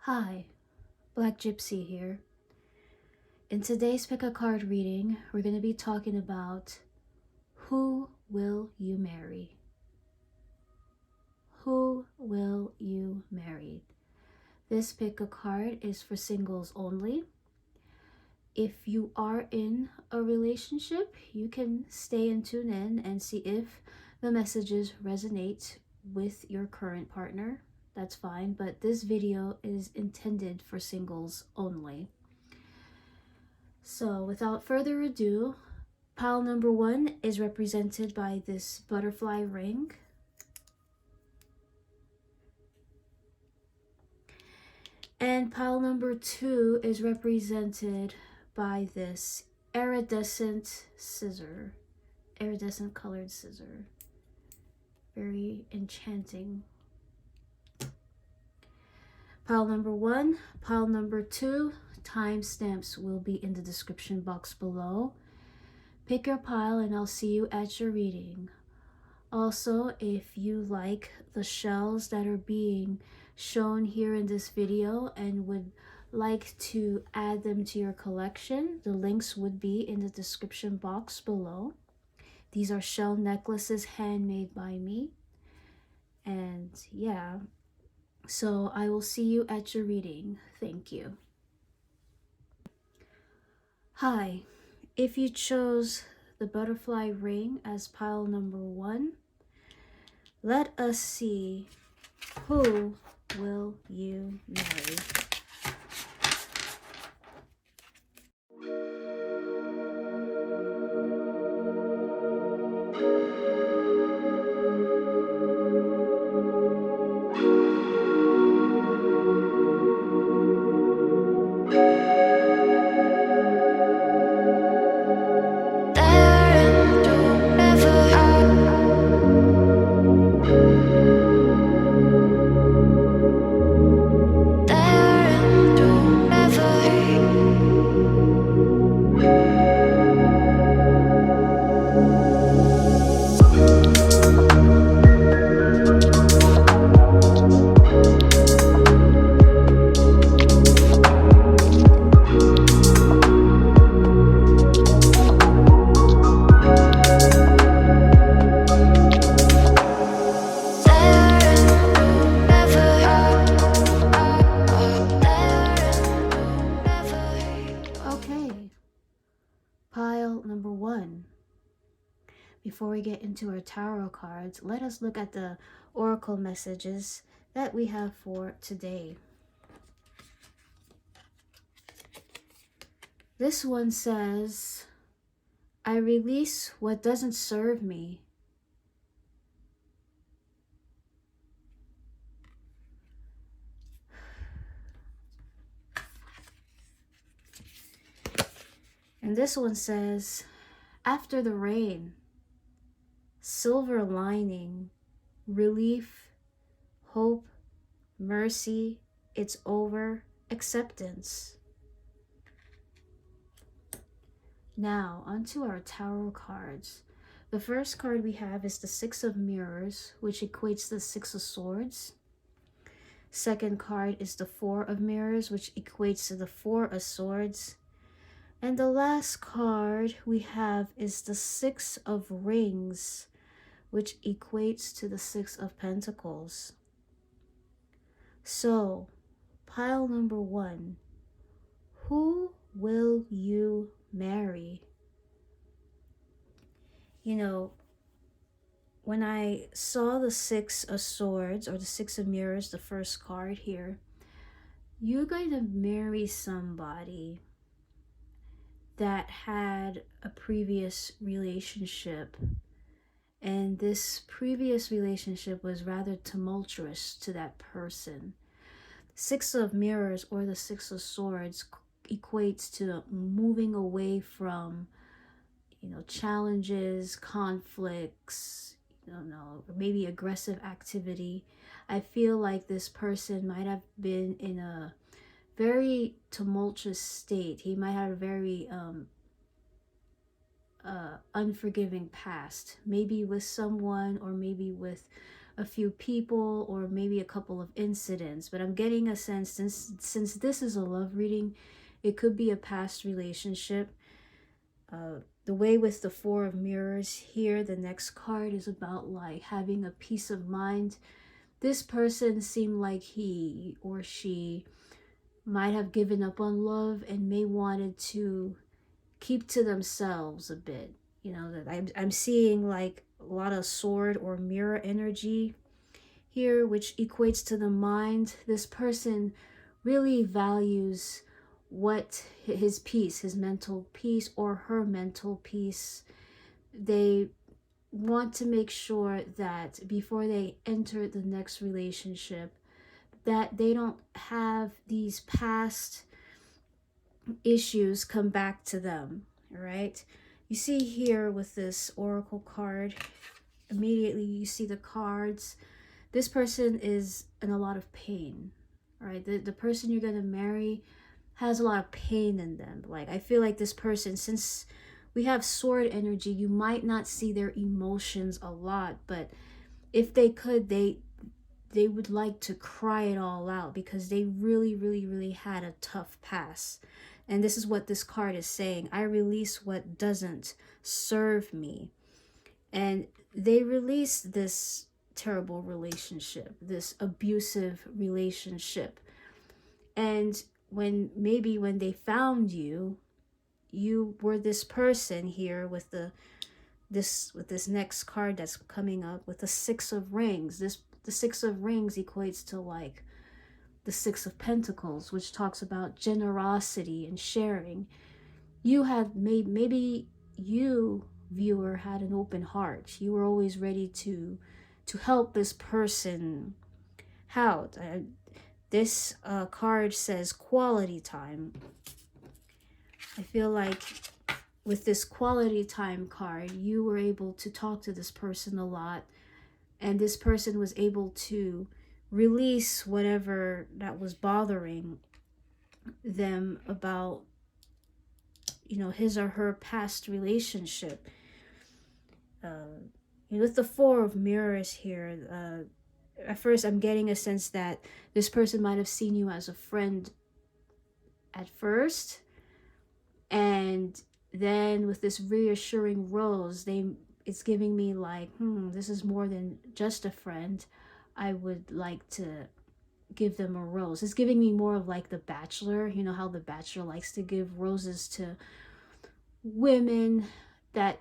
Hi, Black Gypsy here. In today's Pick a Card reading, we're going to be talking about who will you marry? Who will you marry? This Pick a Card is for singles only. If you are in a relationship, you can stay and tune in and see if the messages resonate with your current partner. That's fine, but this video is intended for singles only. So without further ado, pile number 1 is represented by this butterfly ring. And pile number 2 is represented by this iridescent colored scissor. Very enchanting. Pile number 1, pile number 2, timestamps will be in the description box below. Pick your pile and I'll see you at your reading. Also, if you like the shells that are being shown here in this video and would like to add them to your collection, the links would be in the description box below. These are shell necklaces handmade by me. And yeah, so I will see you at your reading. Thank you. Hi, if you chose the butterfly ring as pile number 1, let us see who will you marry. Pile number 1. Before we get into our tarot cards, let us look at the oracle messages that we have for today. This one says, I release what doesn't serve me. And this one says, after the rain, silver lining, relief, hope, mercy, it's over, acceptance. Now, onto our tarot cards. The first card we have is the Six of Mirrors, which equates to the Six of Swords. Second card is the Four of Mirrors, which equates to the Four of Swords. And the last card we have is the Six of Rings, which equates to the Six of Pentacles. So, pile number 1, who will you marry? You know, when I saw the Six of Swords or the Six of Mirrors, the first card here, you're going to marry somebody that had a previous relationship, and this previous relationship was rather tumultuous to that person. Six of Mirrors or the Six of Swords equates to moving away from, challenges, conflicts, or maybe aggressive activity. I feel like this person might have been in a very tumultuous state. He might have a very unforgiving past, maybe with someone or maybe with a few people or maybe a couple of incidents, but I'm getting a sense, since this is a love reading, it could be a past relationship. The way with the Four of Mirrors here, the next card is about like having a peace of mind. This person seemed like he or she might have given up on love and may wanted to keep to themselves a bit. You know, that I'm seeing like a lot of sword or mirror energy here, which equates to the mind. This person really values what his peace, his mental peace or her mental peace. They want to make sure that before they enter the next relationship, that they don't have these past issues come back to them. All right, you see here with this oracle card, immediately you see the cards. This person is in a lot of pain. All right, the person you're going to marry has a lot of pain in them. Like, I feel like this person, since we have sword energy, you might not see their emotions a lot, but if they could, they would like to cry it all out because they really had a tough past. And this is what this card is saying: I release what doesn't serve me. And they release this terrible relationship, this abusive relationship. And when they found you, you were this person here with this next card that's coming up with the Six of Rings. The Six of Rings equates to like the Six of Pentacles, which talks about generosity and sharing. You had maybe you, viewer, had an open heart. You were always ready to help this person out. This card says quality time. I feel like with this quality time card, you were able to talk to this person a lot, and this person was able to release whatever that was bothering them about, you know, his or her past relationship. With the Four of Mirrors here, at first I'm getting a sense that this person might have seen you as a friend at first, and then with this reassuring rose, it's giving me like, this is more than just a friend. I would like to give them a rose. It's giving me more of like The Bachelor. You know how The Bachelor likes to give roses to women that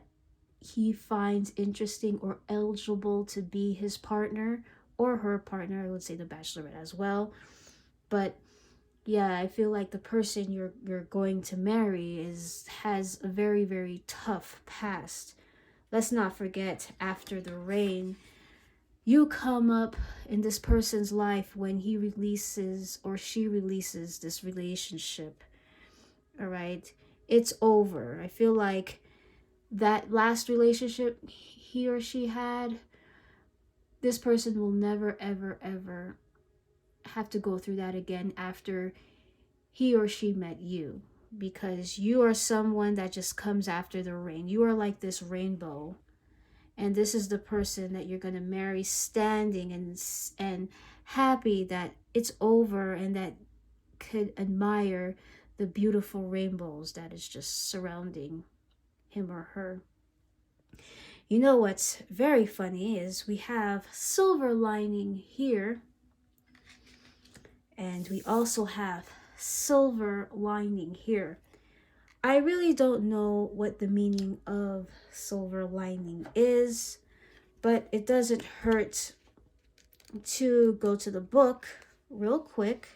he finds interesting or eligible to be his partner or her partner. I would say The Bachelorette as well. But yeah, I feel like the person you're going to marry has a very tough past. Let's not forget, after the rain, you come up in this person's life when he releases or she releases this relationship. All right, it's over. I feel like that last relationship he or she had, this person will never ever have to go through that again after he or she met you, because you are someone that just comes after the rain. You are like this rainbow, and this is the person that you're going to marry, standing and happy that it's over, and that could admire the beautiful rainbows that is just surrounding him or her. You know what's very funny is we have silver lining here, and we also have silver lining here. I really don't know what the meaning of silver lining is, but it doesn't hurt to go to the book real quick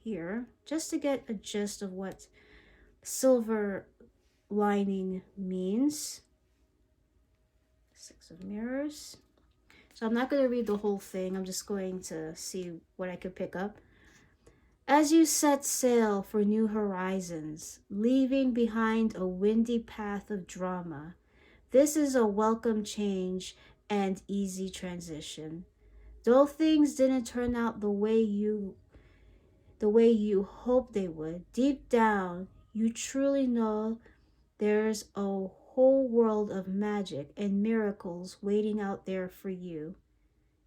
here just to get a gist of what silver lining means. Six of Mirrors. So I'm not going to read the whole thing. I'm just going to see what I could pick up. As you set sail for new horizons, leaving behind a windy path of drama, this is a welcome change and easy transition. Though things didn't turn out the way you hoped they would, deep down, you truly know there's a whole world of magic and miracles waiting out there for you.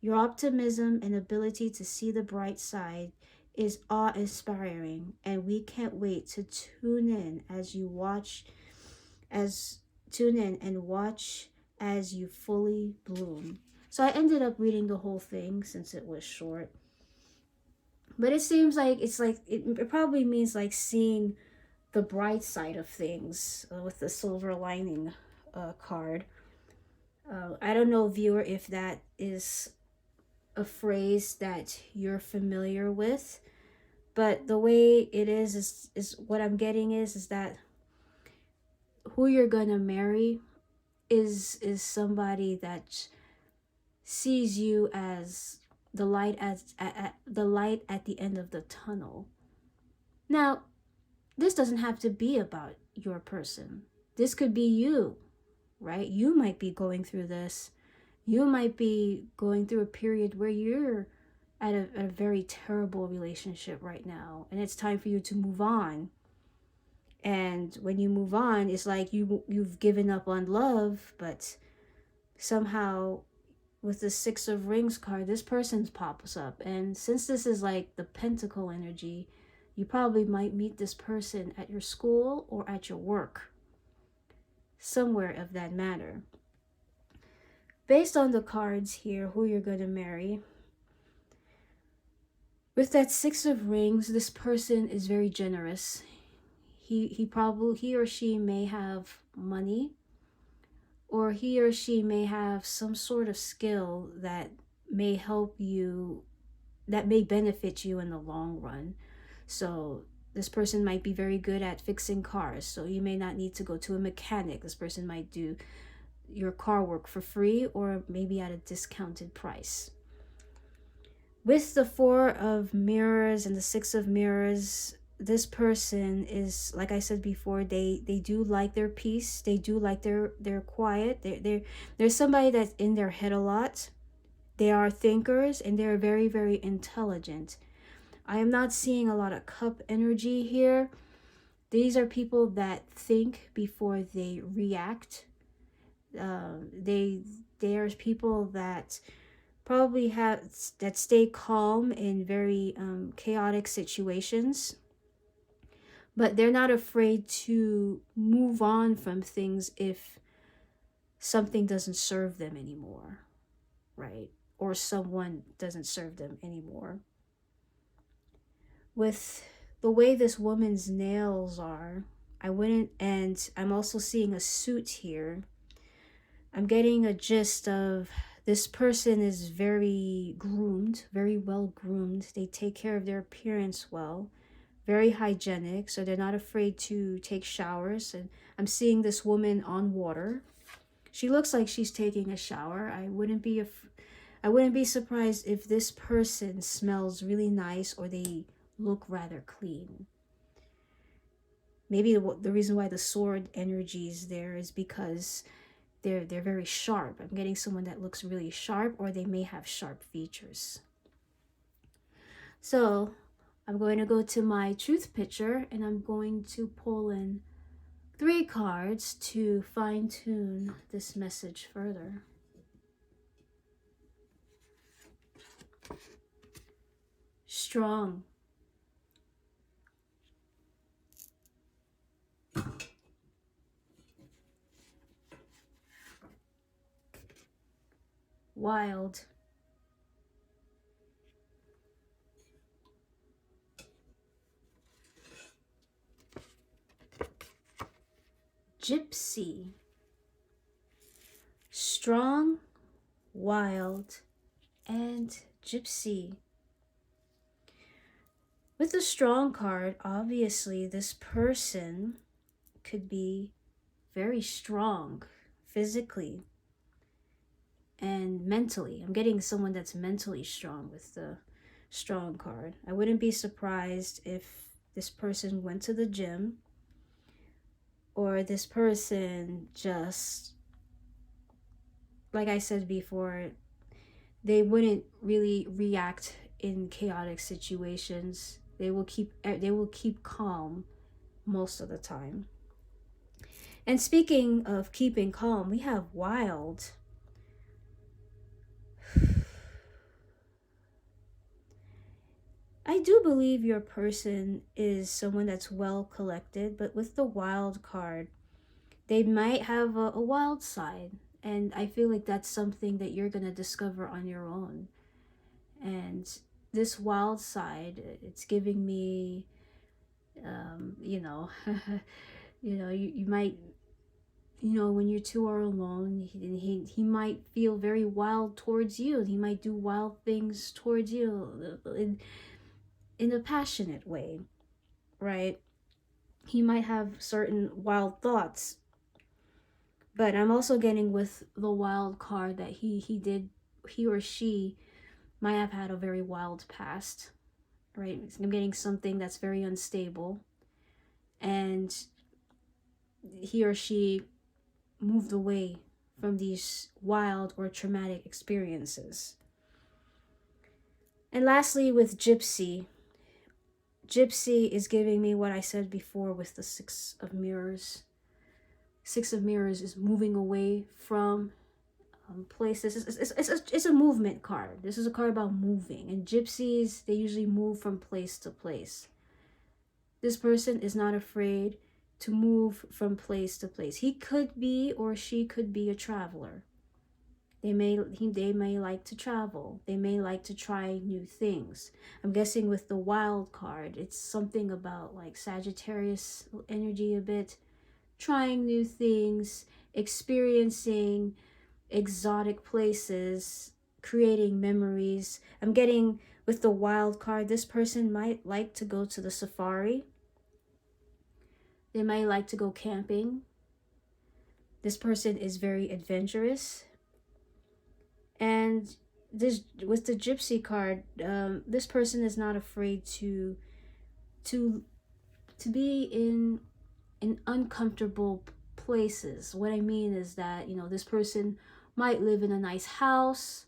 Your optimism and ability to see the bright side is awe-inspiring, and we can't wait to tune in and watch as you fully bloom. So I ended up reading the whole thing since it was short. But it seems like it probably means like seeing the bright side of things with the silver lining card. I don't know, viewer, if that is a phrase that you're familiar with, but the way it is what I'm getting is that who you're gonna marry is somebody that sees you as the light the light at the end of the tunnel. Now, this doesn't have to be about your person. This could be you, right? You might be going through this. You might be going through a period where you're at a very terrible relationship right now, and it's time for you to move on. And when you move on, it's like you've given up on love, but somehow with the Six of Rings card, this person pops up. And since this is like the Pentacle energy, you probably might meet this person at your school or at your work, somewhere of that matter. Based on the cards here, who you're going to marry, with that Six of Rings, this person is very generous. He or she may have money, or he or she may have some sort of skill that may help you, that may benefit you in the long run. So this person might be very good at fixing cars, so you may not need to go to a mechanic. This person might do your car work for free or maybe at a discounted price. With the Four of Mirrors and the Six of Mirrors, this person is, like I said before, they do like their peace. They do like their quiet. They're somebody that's in their head a lot. They are thinkers, and they're very, very intelligent. I am not seeing a lot of cup energy here. These are people that think before they react. There's people that probably that stay calm in very chaotic situations, but they're not afraid to move on from things if something doesn't serve them anymore, right? Or someone doesn't serve them anymore. With the way this woman's nails are, and I'm also seeing a suit here. I'm getting a gist of this person is very groomed, very well groomed. They take care of their appearance well, very hygienic, so they're not afraid to take showers. And I'm seeing this woman on water. She looks like she's taking a shower. I wouldn't be surprised if this person smells really nice or they look rather clean. Maybe the reason why the sword energy is there is because they're very sharp. I'm getting someone that looks really sharp, or they may have sharp features. So I'm going to go to my truth picture, and I'm going to pull in 3 cards to fine-tune this message further. Strong. Wild. Gypsy. Strong, wild, and gypsy. With the strong card, obviously this person could be very strong physically and mentally. I'm getting someone that's mentally strong with the strong card. I wouldn't be surprised if this person went to the gym, or this person just, like I said before, they wouldn't really react in chaotic situations. They will keep calm most of the time. And speaking of keeping calm, we have wild. I do believe your person is someone that's well collected, but with the wild card, they might have a wild side. And I feel like that's something that you're going to discover on your own. And this wild side, it's giving me, you know, you might, when you two are alone, he might feel very wild towards you. He might do wild things towards you in a passionate way, right? He might have certain wild thoughts. But I'm also getting with the wild card that he or she might have had a very wild past, right? I'm getting something that's very unstable, and he or she moved away from these wild or traumatic experiences. And lastly, with Gypsy, Gypsy is giving me what I said before with the Six of Mirrors. Six of Mirrors is moving away from places. It's a movement card. This is a card about moving. And gypsies, they usually move from place to place. This person is not afraid to move from place to place. He could be or she could be a traveler. They may like to travel. They may like to try new things. I'm guessing with the wild card, it's something about like Sagittarius energy a bit. Trying new things, experiencing exotic places, creating memories. I'm getting with the wild card, this person might like to go to the safari. They might like to go camping. This person is very adventurous. And this with the gypsy card, this person is not afraid to be in uncomfortable places. What I mean is that, this person might live in a nice house,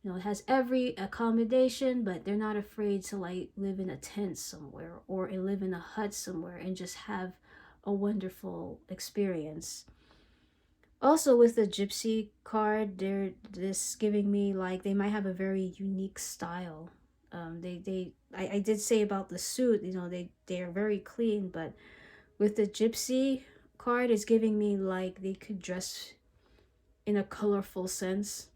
it has every accommodation, but they're not afraid to like live in a tent somewhere or live in a hut somewhere and just have a wonderful experience. Also with the gypsy card, they're this giving me like they might have a very unique style. I did say about the suit, they are very clean, but with the gypsy card, it's giving me like they could dress in a colorful sense.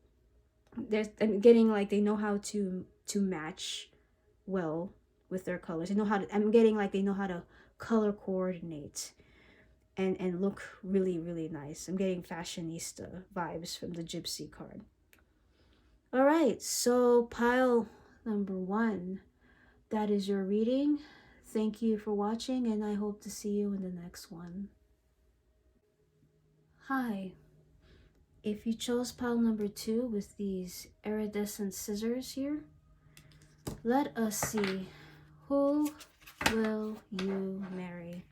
I'm getting like they know how to match well with their colors. I'm getting like they know how to color coordinate and look really, really nice. I'm getting fashionista vibes from the gypsy card. All right, so pile number 1, that is your reading. Thank you for watching, and I hope to see you in the next one. Hi. If you chose pile number 2 with these iridescent scissors here, let us see, who will you marry?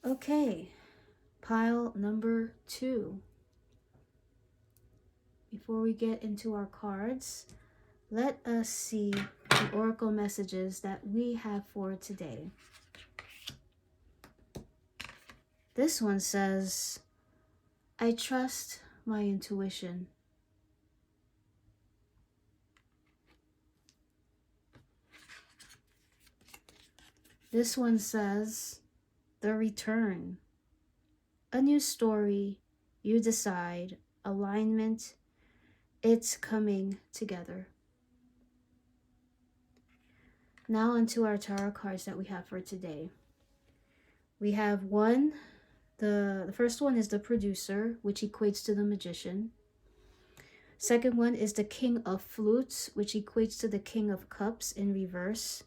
Okay, pile number 2. Before we get into our cards, let us see the oracle messages that we have for today. This one says, I trust my intuition. This one says, the return. A new story, you decide, alignment, it's coming together. Now onto our tarot cards that we have for today. We have one, the first one is the producer, which equates to the magician. Second one is the king of flutes, which equates to the king of cups in reverse.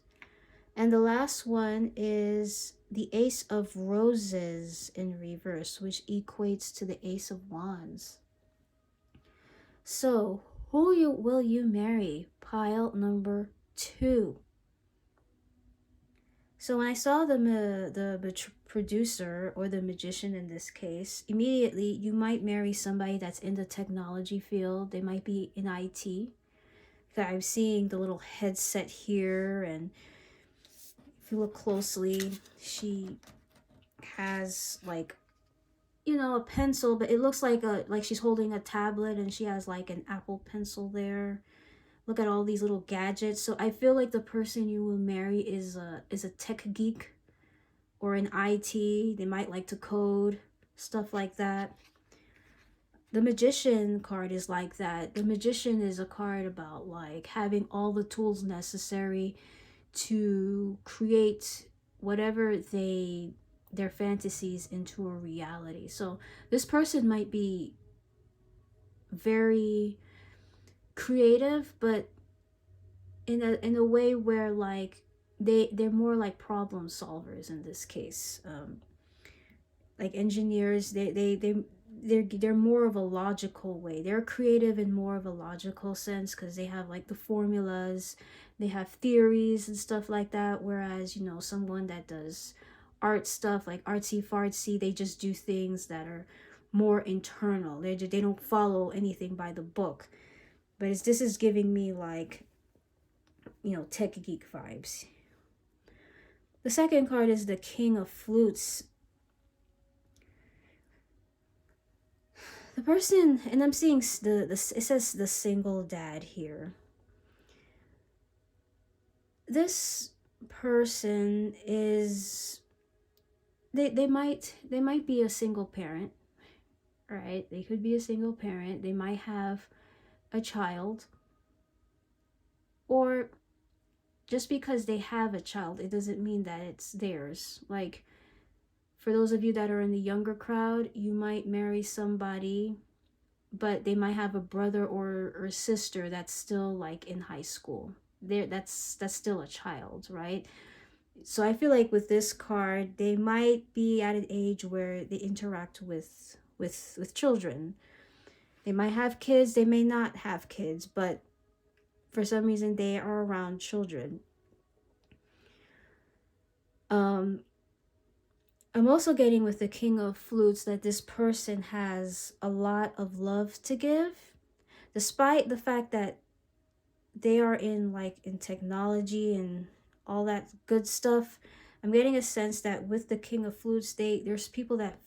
And the last one is the Ace of Roses in reverse, which equates to the Ace of Wands. So, will you marry? Pile number 2. So when I saw the producer, or the magician in this case, immediately you might marry somebody that's in the technology field. They might be in IT. I'm seeing the little headset here, and if you look closely, she has like, a pencil, but it looks like she's holding a tablet, and she has like an Apple pencil there. Look at all these little gadgets. So I feel like the person you will marry is a tech geek, or in IT. They might like to code, stuff like that. The Magician card is like that. The Magician is a card about like having all the tools necessary to create whatever their fantasies into a reality. So this person might be very creative, but in a way where like they're more like problem solvers in this case. Like engineers, they're more of a logical way. They're creative in more of a logical sense, because they have like the formulas, they have theories and stuff like that. Whereas, someone that does art stuff, like artsy fartsy, they just do things that are more internal. They don't follow anything by the book. But this is giving me like, tech geek vibes. The second card is the King of Flutes. The person, and I'm seeing it says the single dad here. This person is, they might be a single parent, right? They could be a single parent. They might have a child, or just because they have a child, it doesn't mean that it's theirs. Like, for those of you that are in the younger crowd, you might marry somebody, but they might have a brother or sister that's still like in high school. That's still a child, right? So I feel like with this card, they might be at an age where they interact with children. They might have kids, they may not have kids, but for some reason they are around children. I'm also getting with the King of Flutes that this person has a lot of love to give, despite the fact that they are in technology and all that good stuff. I'm getting a sense that with the King of Flutes, there's people that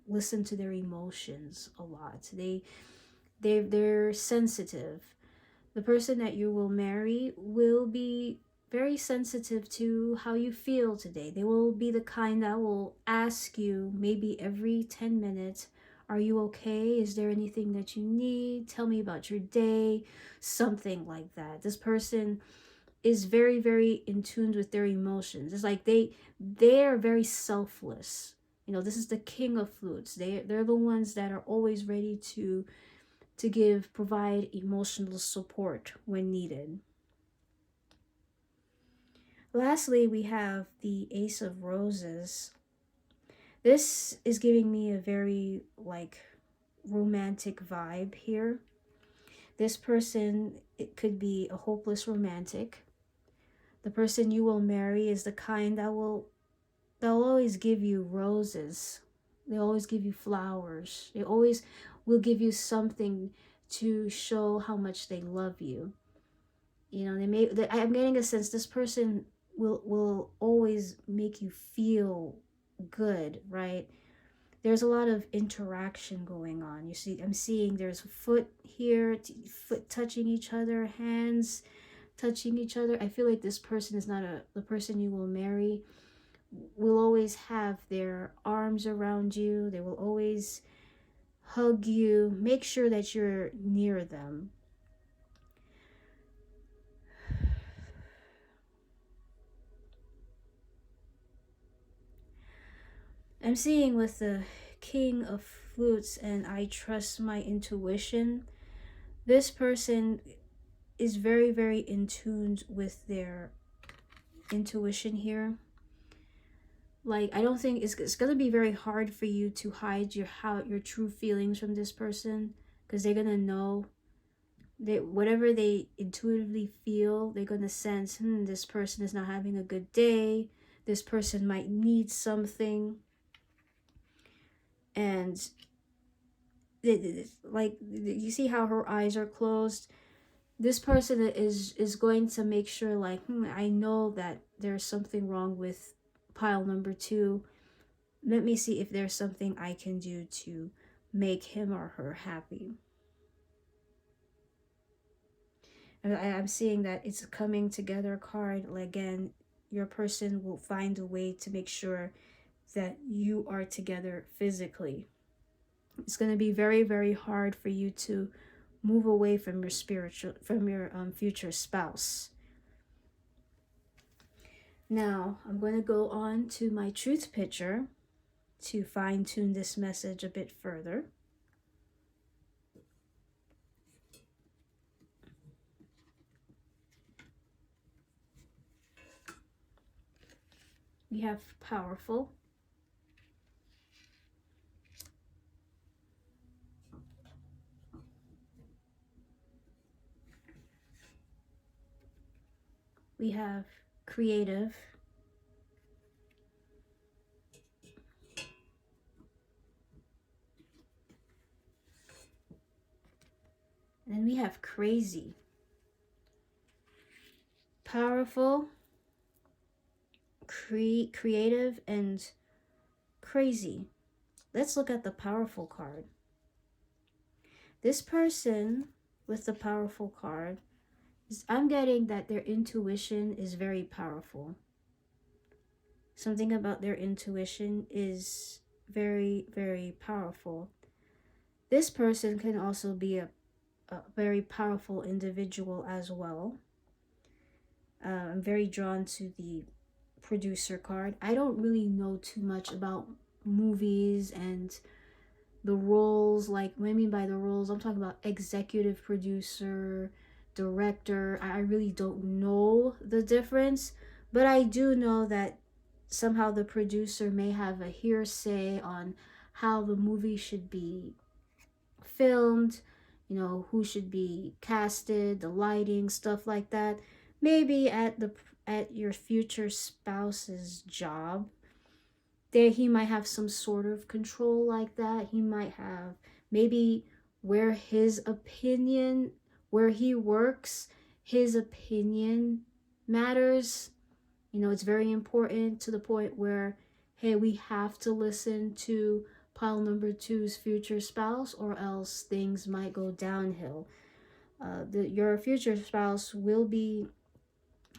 listen to their emotions a lot. They're sensitive. The person that you will marry will be very sensitive to how you feel today. They will be the kind that will ask you maybe every 10 minutes, are you okay? Is there anything that you need? Tell me about your day. Something like that. This person is very, very in tune with their emotions. It's like they're very selfless. This is the King of Flutes. They're the ones that are always ready to provide emotional support when needed. Lastly, we have the Ace of Roses. This is giving me a very romantic vibe here. This person, it could be a hopeless romantic. The person you will marry is the kind they'll always give you roses. They always give you flowers. They always will give you something to show how much they love you. I'm getting a sense this person will always make you feel good, right? There's a lot of interaction going on. I'm seeing there's a foot here, foot touching each other, hands touching each other. I feel like this person is not the person you will marry. Will always have their arms around you. They will always hug you. Make sure that you're near them. I'm seeing with the King of Flutes, and I trust my intuition. This person is very, very in tune with their intuition here. Like, I don't think it's gonna be very hard for you to hide your true feelings from this person, because they're gonna know, they whatever they intuitively feel, they're gonna sense, this person is not having a good day, this person might need something. And like, you see how her eyes are closed. This person is going to make sure, like, I know that there's something wrong with pile number 2. Let me see if there's something I can do to make him or her happy. And I'm seeing that it's a coming together card. Again, your person will find a way to make sure that you are together physically. It's going to be very, very hard for you to move away from your future spouse. Now, I'm going to go on to my truth picture to fine tune this message a bit further. We have powerful. We have creative. And we have crazy. Powerful, creative, and crazy. Let's look at the powerful card. This person with the powerful card, I'm getting that their intuition is very powerful. Something about their intuition is very, very powerful. This person can also be a very powerful individual as well. I'm very drawn to the producer card. I don't really know too much about movies and the roles. Like, what I mean by the roles, I'm talking about executive producer, director. I really don't know the difference, but I do know that somehow the producer may have a hearsay on how the movie should be filmed, who should be casted, the lighting, stuff like that. Maybe at your future spouse's job, there he might have some sort of control like that. He might have, maybe where his opinion, where he works, his opinion matters. It's very important, to the point where, hey, we have to listen to pile number 2's future spouse, or else things might go downhill. Your future spouse will be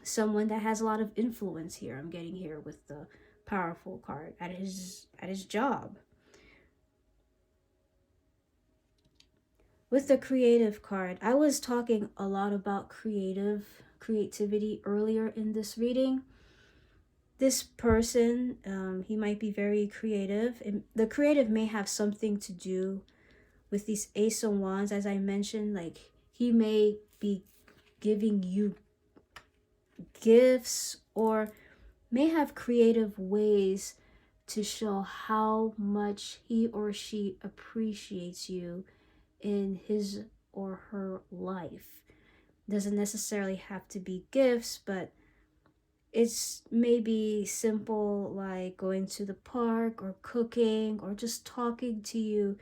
someone that has a lot of influence here. I'm getting here with the powerful card at his job. With the creative card, I was talking a lot about creativity earlier in this reading. This person, he might be very creative. The creative may have something to do with these Ace of Wands, as I mentioned. Like, he may be giving you gifts, or may have creative ways to show how much he or she appreciates you in his or her life. Doesn't necessarily have to be gifts, but it's maybe simple, like going to the park or cooking or just talking to you,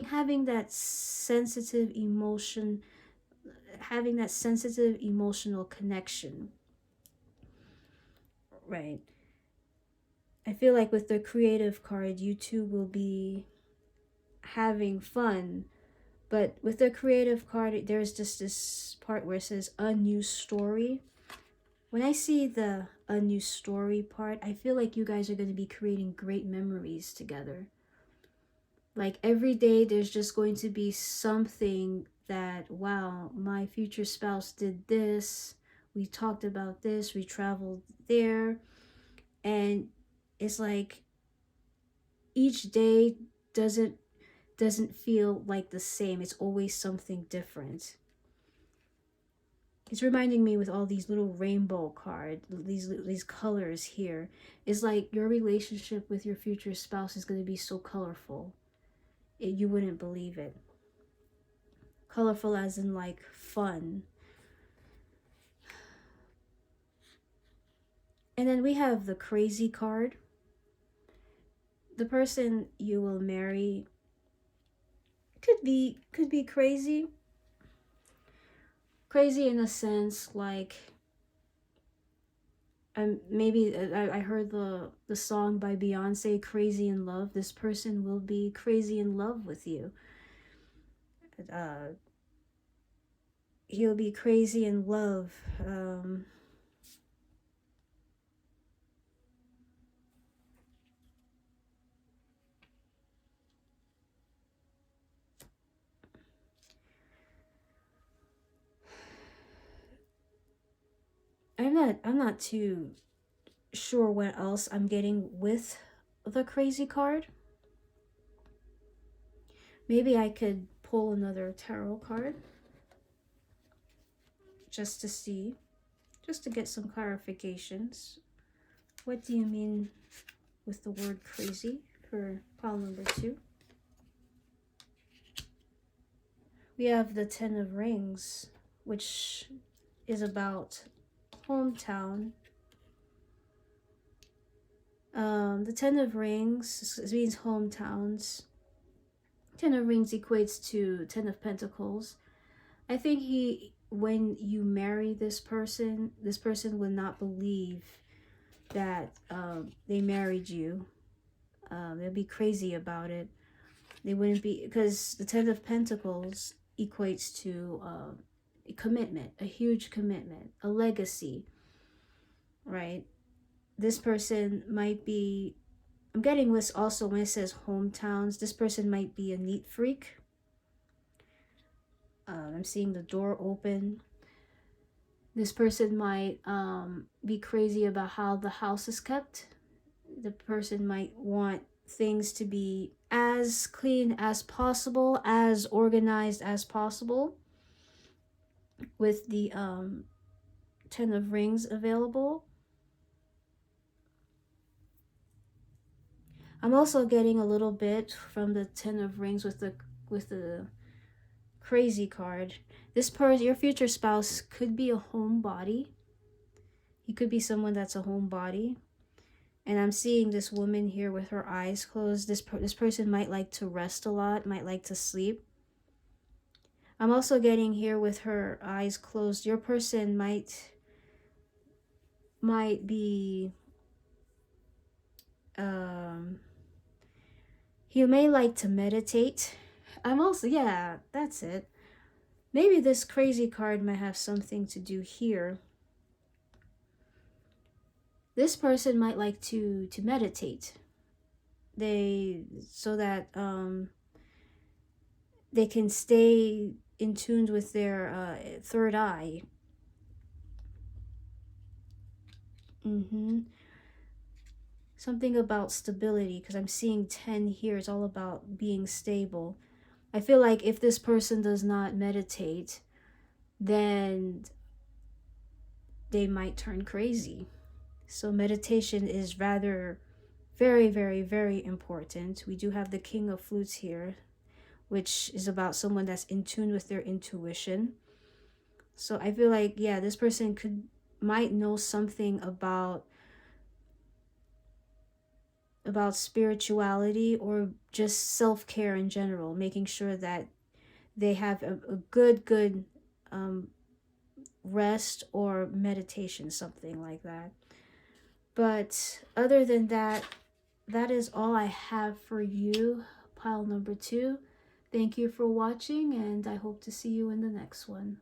having that sensitive emotional connection. Right. I feel like with the creative card, you two will be having fun. But with the creative card, there's just this part where it says a new story. When I see the a new story part, I feel like you guys are going to be creating great memories together. Like, every day there's just going to be something that, wow, my future spouse did this, we talked about this, we traveled there. And it's like each day doesn't feel like the same. It's always something different. It's reminding me with all these little rainbow cards, these colors here. It's like your relationship with your future spouse is going to be so colorful. You wouldn't believe it. Colorful as in like fun. And then we have the crazy card. The person you will marry could be crazy. Crazy in a sense like maybe I heard the song by Beyonce, Crazy in Love. This person will be crazy in love with you. He'll be crazy in love. I'm not too sure what else I'm getting with the crazy card. Maybe I could pull another tarot card just to see, just to get some clarifications. What do you mean with the word crazy for pile number 2? We have the 10 of Rings, which is about hometown. The 10 of Rings means hometowns. 10 of Rings equates to 10 of Pentacles. I think when you marry this person would not believe that they married you. They'll be crazy about it. They wouldn't be, because the 10 of Pentacles equates to a commitment, a huge commitment, a legacy, right? This person might be, I'm getting this also when it says hometowns, this person might be a neat freak. I'm seeing the door open. This person might be crazy about how the house is kept. The person might want things to be as clean as possible, as organized as possible, with the 10 of Rings available. I'm also getting a little bit from the 10 of Rings with the crazy card. This person, your future spouse, could be a homebody. He could be someone that's a homebody. And I'm seeing this woman here with her eyes closed. This person might like to rest a lot, might like to sleep. I'm also getting here with her eyes closed. Your person might be he may like to meditate. I'm also, yeah, that's it. Maybe this crazy card might have something to do here. This person might like to meditate. So that they can stay in tune with their third eye. Something about stability, because I'm seeing 10 here. It's all about being stable. I feel like if this person does not meditate, then they might turn crazy. So meditation is rather very, very, very important. We do have the King of Flutes here, which is about someone that's in tune with their intuition. So I feel like, yeah, this person might know something about spirituality or just self-care in general, making sure that they have a good rest or meditation, something like that. But other than that, that is all I have for you, pile number 2. Thank you for watching, and I hope to see you in the next one.